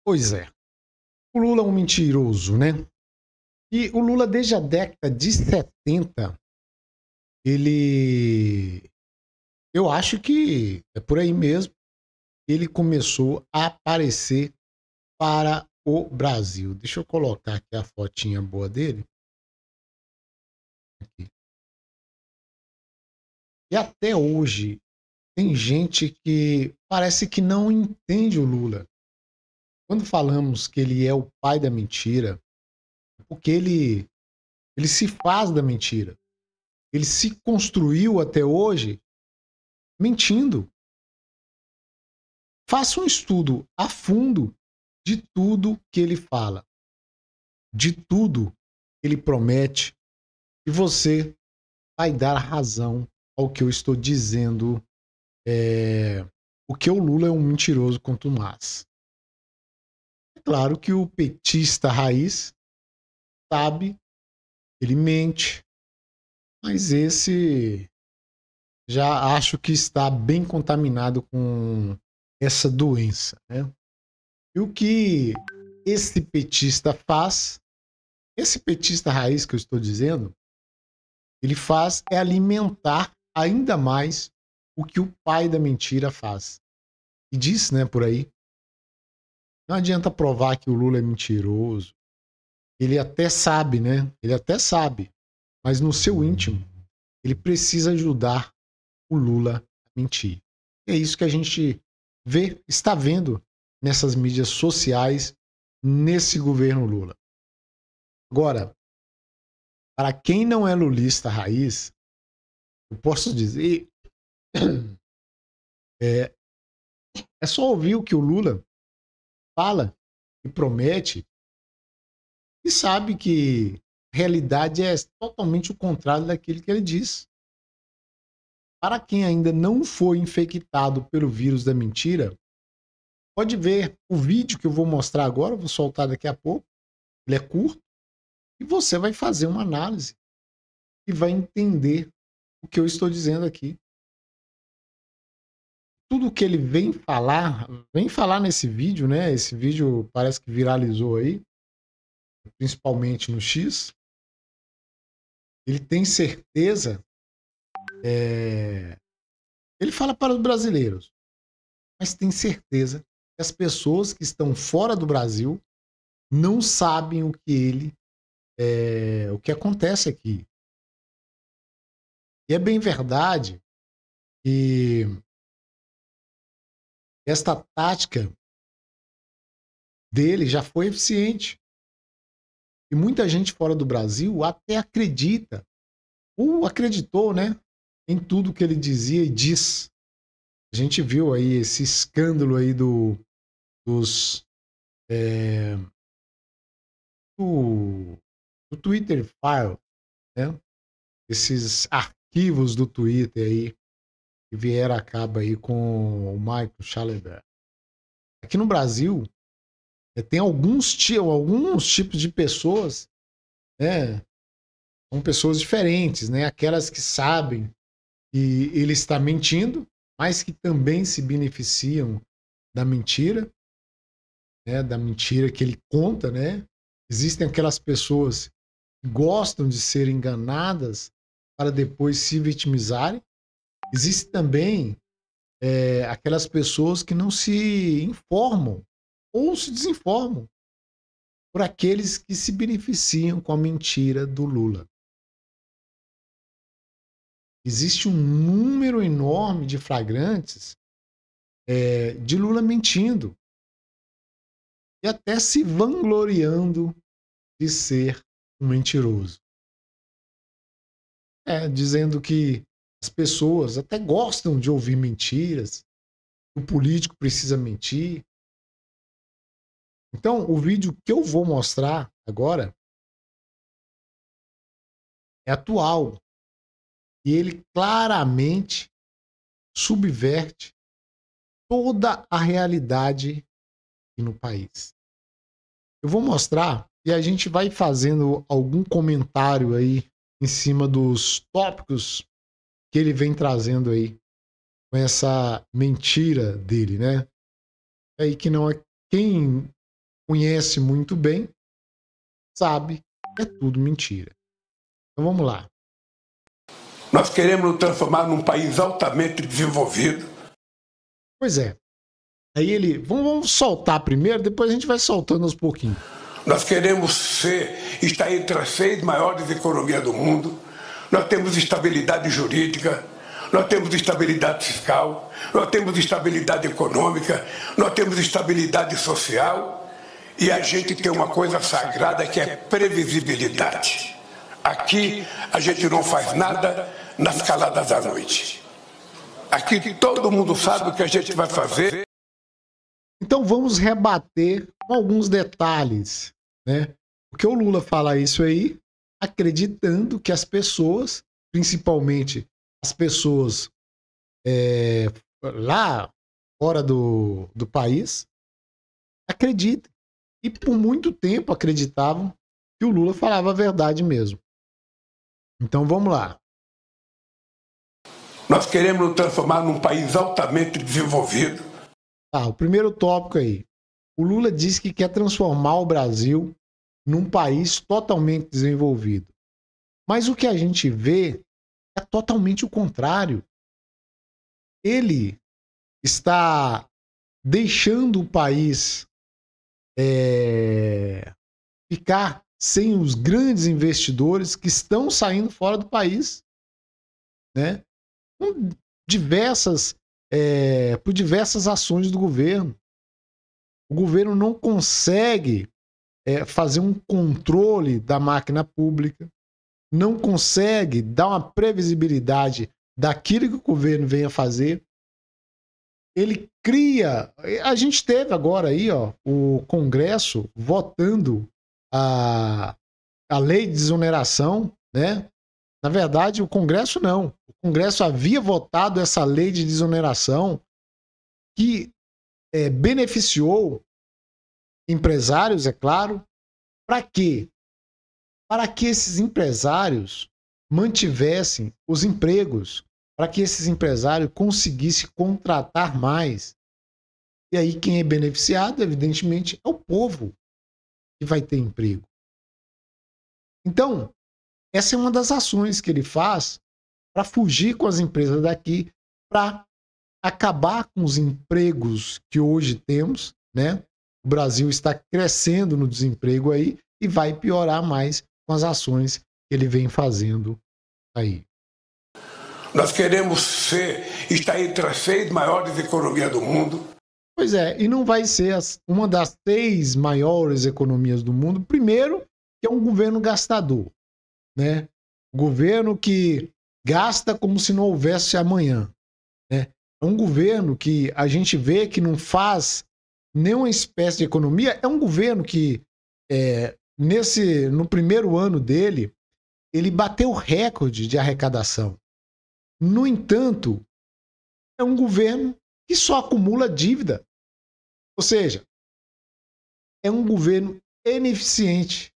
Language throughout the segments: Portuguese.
Pois é. O Lula é um mentiroso, né? E o Lula, desde a década de 70, ele. Eu acho que é por aí mesmo. Ele começou a aparecer para o Brasil. Deixa eu colocar aqui a fotinha boa dele. Aqui. E até hoje tem gente que parece que não entende o Lula. Quando falamos que ele é o pai da mentira, porque ele se faz da mentira. Ele se construiu até hoje mentindo. Faça um estudo a fundo de tudo que ele fala, de tudo que ele promete, e você vai dar razão ao que eu estou dizendo. O que o Lula é um mentiroso contumaz. É claro que o petista raiz sabe, ele mente, mas esse já acho que está bem contaminado com essa doença, né? E o que esse petista faz, esse petista raiz que eu estou dizendo, ele faz é alimentar ainda mais o que o pai da mentira faz. E diz, né, por aí, não adianta provar que o Lula é mentiroso. Ele até sabe, né? Ele até sabe, mas no seu íntimo, ele precisa ajudar o Lula a mentir. É isso que a gente vê, está vendo nessas mídias sociais, nesse governo Lula. Agora, para quem não é lulista raiz, eu posso dizer, é, é só ouvir o que o Lula fala e promete e sabe que a realidade é totalmente o contrário daquilo que ele diz. Para quem ainda não foi infectado pelo vírus da mentira, pode ver o vídeo que eu vou mostrar agora, vou soltar daqui a pouco. Ele é curto e você vai fazer uma análise e vai entender o que eu estou dizendo aqui. Tudo que ele vem falar nesse vídeo, né? Esse vídeo parece que viralizou aí, principalmente no X. Ele tem certeza, ele fala para os brasileiros, mas tem certeza que as pessoas que estão fora do Brasil não sabem o que acontece aqui. E é bem verdade que esta tática dele já foi eficiente. E muita gente fora do Brasil até acredita, ou acreditou, né, em tudo que ele dizia e diz. A gente viu aí esse escândalo aí dos do Twitter File, né? Esses arquivos do Twitter aí que vieram a cabo aí com o Michael Schallenberg. Aqui no Brasil tem alguns tipos de pessoas, né? São pessoas diferentes, né? Aquelas que sabem que ele está mentindo, mas que também se beneficiam da mentira, né? Da mentira que ele conta, né? Existem aquelas pessoas que gostam de ser enganadas para depois se vitimizarem. Existe também aquelas pessoas que não se informam ou se desinformam por aqueles que se beneficiam com a mentira do Lula. Existe um número enorme de flagrantes de Lula mentindo e até se vangloriando de ser um mentiroso. Dizendo que as pessoas até gostam de ouvir mentiras, o político precisa mentir. Então, o vídeo que eu vou mostrar agora é atual e ele claramente subverte toda a realidade aqui no país. Eu vou mostrar e a gente vai fazendo algum comentário aí em cima dos tópicos que ele vem trazendo aí com essa mentira dele, né? Aí que não é quem conhece muito bem, sabe que é tudo mentira. Então vamos lá. Nós queremos nos transformar num país altamente desenvolvido. Pois é. Aí ele, vamos soltar primeiro, depois a gente vai soltando aos pouquinhos. Nós queremos estar entre as 6 maiores economias do mundo. Nós temos estabilidade jurídica, nós temos estabilidade fiscal, nós temos estabilidade econômica, nós temos estabilidade social e a gente tem uma coisa sagrada que é previsibilidade. Aqui a gente não faz nada nas caladas da noite. Aqui todo mundo sabe o que a gente vai fazer. Então vamos rebater com alguns detalhes, né? Porque o Lula fala isso aí, acreditando que as pessoas, principalmente as pessoas lá fora do país, acreditam. E por muito tempo acreditavam que o Lula falava a verdade mesmo. Então vamos lá. Nós queremos nos transformar num país altamente desenvolvido. Tá, o primeiro tópico aí. O Lula disse que quer transformar o Brasil num país totalmente desenvolvido. Mas o que a gente vê é totalmente o contrário. Ele está deixando o país ficar sem os grandes investidores que estão saindo fora do país, né? Por diversas ações do governo. O governo não consegue fazer um controle da máquina pública, não consegue dar uma previsibilidade daquilo que o governo vem a fazer. Ele cria... A gente teve agora aí, ó, o Congresso votando a lei de desoneração, né? Na verdade, o Congresso não. O Congresso havia votado essa lei de desoneração que beneficiou empresários, é claro. Para quê? Para que esses empresários mantivessem os empregos, para que esses empresários conseguissem contratar mais. E aí quem é beneficiado, evidentemente, é o povo que vai ter emprego. Então, essa é uma das ações que ele faz para fugir com as empresas daqui, para acabar com os empregos que hoje temos, né? O Brasil está crescendo no desemprego aí e vai piorar mais com as ações que ele vem fazendo aí. Nós queremos estar entre as 6 maiores economias do mundo. Pois é, e não vai ser uma das 6 maiores economias do mundo. Primeiro, que é um governo gastador, né? Um governo que gasta como se não houvesse amanhã, né? É um governo que a gente vê que não faz nenhuma espécie de economia. É um governo que, no primeiro ano dele, ele bateu recorde de arrecadação. No entanto, é um governo que só acumula dívida. Ou seja, é um governo ineficiente.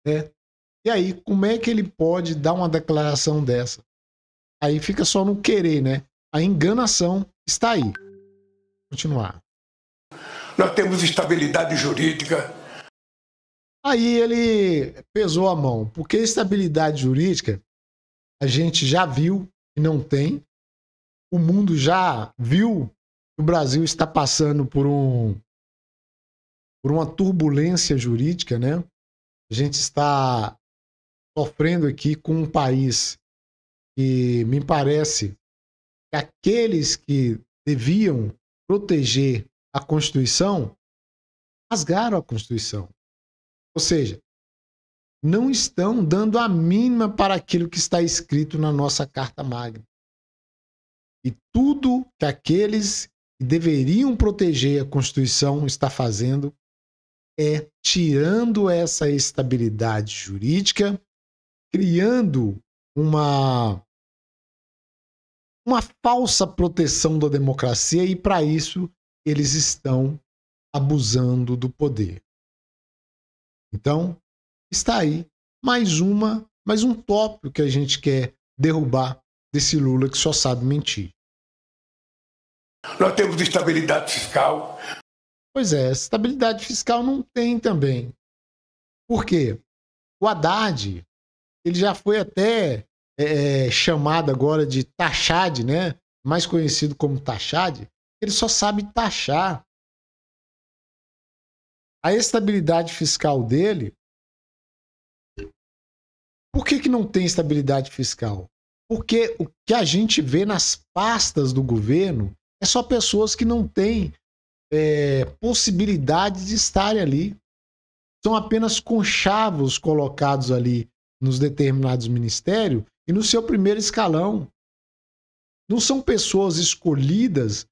Né? E aí, como é que ele pode dar uma declaração dessa? Aí fica só no querer, né? A enganação está aí. Vou continuar. Nós temos estabilidade jurídica. Aí ele pesou a mão, porque estabilidade jurídica a gente já viu que não tem. O mundo já viu que o Brasil está passando por uma turbulência jurídica, né? A gente está sofrendo aqui com um país que me parece que aqueles que deviam proteger a Constituição rasgaram a Constituição. Ou seja, não estão dando a mínima para aquilo que está escrito na nossa Carta Magna. E tudo que aqueles que deveriam proteger a Constituição está fazendo é tirando essa estabilidade jurídica, criando uma falsa proteção da democracia, e para isso eles estão abusando do poder. Então, está aí mais um tópico que a gente quer derrubar desse Lula que só sabe mentir. Nós temos estabilidade fiscal. Pois é, estabilidade fiscal não tem também. Por quê? O Haddad, ele já foi até chamado agora de Taxad, né? Mais conhecido como Taxad. Ele só sabe taxar. A estabilidade fiscal dele... Por que não tem estabilidade fiscal? Porque o que a gente vê nas pastas do governo é só pessoas que não têm possibilidade de estarem ali. São apenas conchavos colocados ali nos determinados ministérios e no seu primeiro escalão. Não são pessoas escolhidas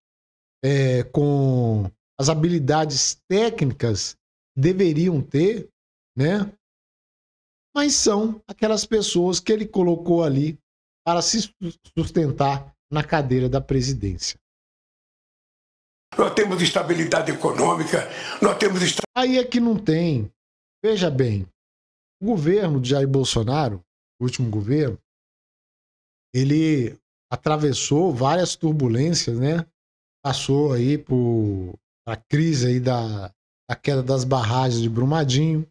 com as habilidades técnicas que deveriam ter, né? Mas são aquelas pessoas que ele colocou ali para se sustentar na cadeira da presidência. Nós temos estabilidade econômica, nós temos... Aí é que não tem. Veja bem, o governo de Jair Bolsonaro, o último governo, ele atravessou várias turbulências, né? Passou aí por a crise aí da queda das barragens de Brumadinho,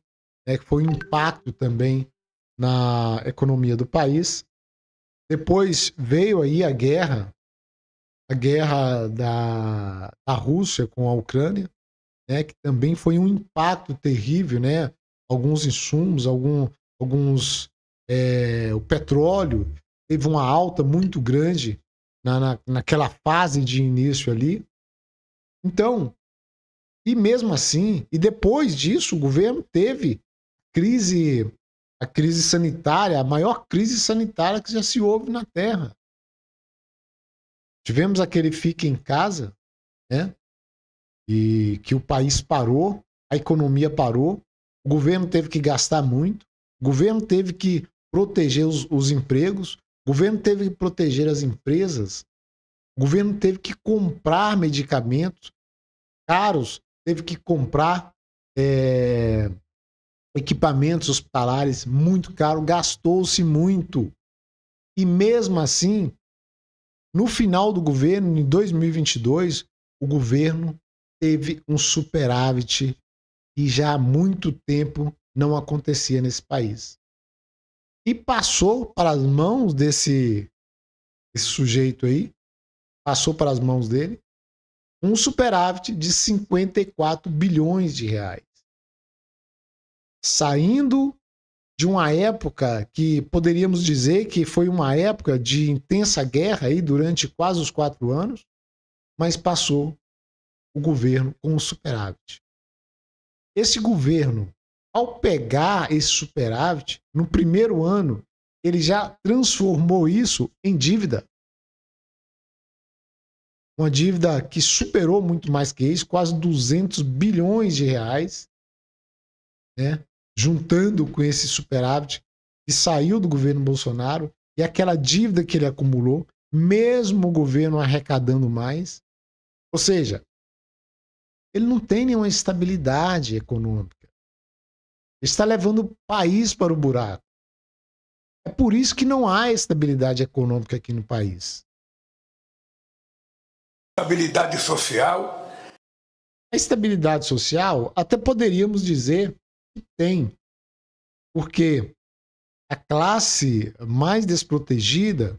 né? Que foi um impacto também na economia do país. Depois veio aí a guerra da Rússia com a Ucrânia, né, que também foi um impacto terrível, né? Alguns insumos, o petróleo teve uma alta muito grande naquela fase de início ali. Então, e mesmo assim, e depois disso, o governo teve a crise sanitária, a maior crise sanitária que já se houve na Terra. Tivemos aquele fica em casa, né? E que o país parou, a economia parou, o governo teve que gastar muito, o governo teve que proteger os empregos, o governo teve que proteger as empresas, o governo teve que comprar medicamentos caros, teve que comprar equipamentos hospitalares muito caros, gastou-se muito. E mesmo assim, no final do governo, em 2022, o governo teve um superávit que já há muito tempo não acontecia nesse país. E passou para as mãos desse sujeito aí, passou para as mãos dele, um superávit de 54 bilhões de reais. Saindo de uma época que poderíamos dizer que foi uma época de intensa guerra aí durante quase os 4 anos, mas passou o governo com um superávit. Esse governo, ao pegar esse superávit, no primeiro ano, ele já transformou isso em dívida. Uma dívida que superou muito mais que isso, quase 200 bilhões de reais, né? Juntando com esse superávit que saiu do governo Bolsonaro e aquela dívida que ele acumulou, mesmo o governo arrecadando mais. Ou seja, ele não tem nenhuma estabilidade econômica. Ele está levando o país para o buraco. É por isso que não há estabilidade econômica aqui no país. Estabilidade social. A estabilidade social, até poderíamos dizer que tem. Porque a classe mais desprotegida,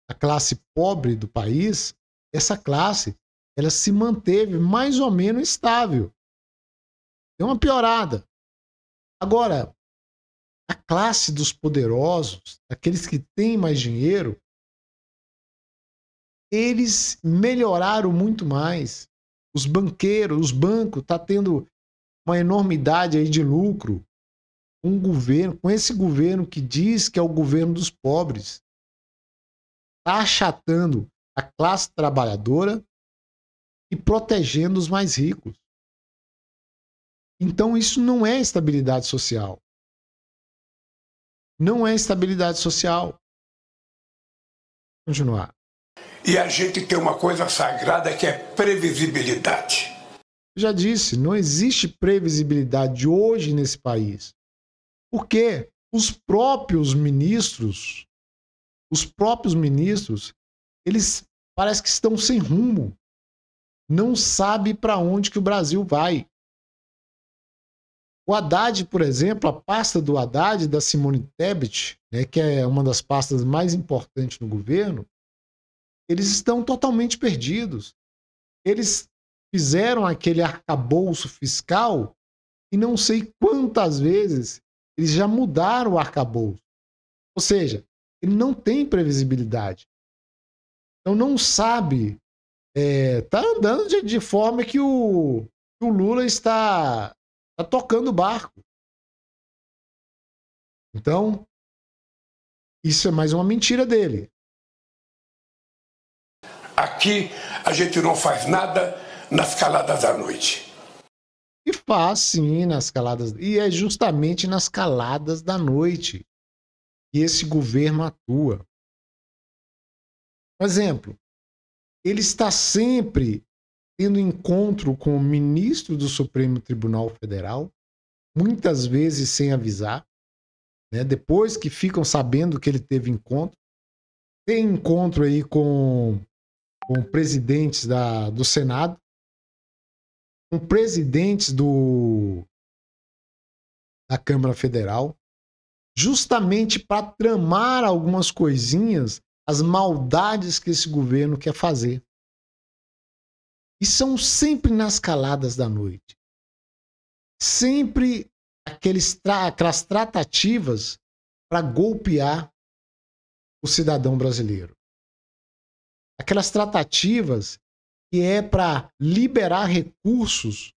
a classe pobre do país, essa classe, ela se manteve mais ou menos estável. Deu uma piorada. Agora, a classe dos poderosos, aqueles que têm mais dinheiro, eles melhoraram muito mais. Os banqueiros, os bancos, estão tendo uma enormidade aí de lucro. Com esse governo que diz que é o governo dos pobres, está achatando a classe trabalhadora e protegendo os mais ricos. Então isso não é estabilidade social. Não é estabilidade social. Vamos continuar. E a gente tem uma coisa sagrada que é previsibilidade. Já disse, não existe previsibilidade hoje nesse país. Porque os próprios ministros, eles parece que estão sem rumo. não sabe para onde que o Brasil vai. O Haddad, por exemplo, a pasta do Haddad, da Simone Tebet, né, que é uma das pastas mais importantes no governo, eles estão totalmente perdidos. Eles fizeram aquele arcabouço fiscal e não sei quantas vezes eles já mudaram o arcabouço. Ou seja, ele não tem previsibilidade. Então não sabe, tá andando de forma que o Lula está tocando o barco. Então, isso é mais uma mentira dele. Aqui a gente não faz nada nas caladas da noite. E faz sim nas caladas. E é justamente nas caladas da noite que esse governo atua. Por exemplo, ele está sempre tendo encontro com o ministro do Supremo Tribunal Federal, muitas vezes sem avisar, né? Depois que ficam sabendo que ele teve encontro. Tem encontro aí com presidentes do Senado, com presidentes da Câmara Federal, justamente para tramar algumas coisinhas, as maldades que esse governo quer fazer. E são sempre nas caladas da noite. Sempre aquelas tratativas para golpear o cidadão brasileiro. Aquelas tratativas que é para liberar recursos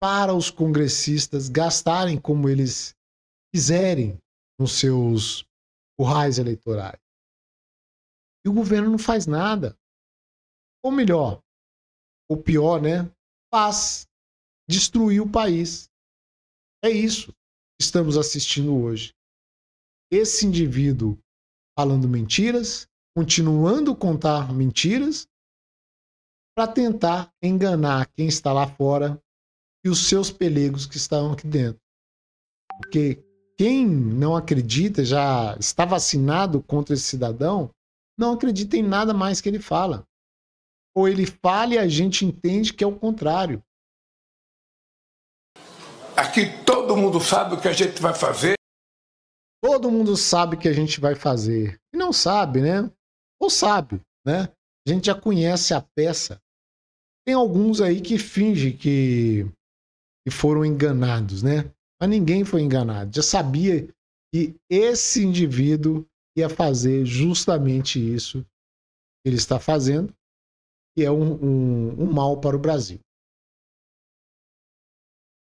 para os congressistas gastarem como eles quiserem nos seus currais eleitorais. E o governo não faz nada. Ou melhor, ou pior, né? Faz destruir o país. É isso que estamos assistindo hoje. Esse indivíduo falando mentiras, continuando a contar mentiras, para tentar enganar quem está lá fora e os seus pelegos que estão aqui dentro. Porque quem não acredita, já está vacinado contra esse cidadão, não acredita em nada mais que ele fala. Ou ele fala e a gente entende que é o contrário. Aqui todo mundo sabe o que a gente vai fazer. Todo mundo sabe o que a gente vai fazer. E não sabe, né? Ou sabe, né? A gente já conhece a peça. Tem alguns aí que fingem que foram enganados, né? Mas ninguém foi enganado. Já sabia que esse indivíduo ia fazer justamente isso que ele está fazendo, que é um mal para o Brasil.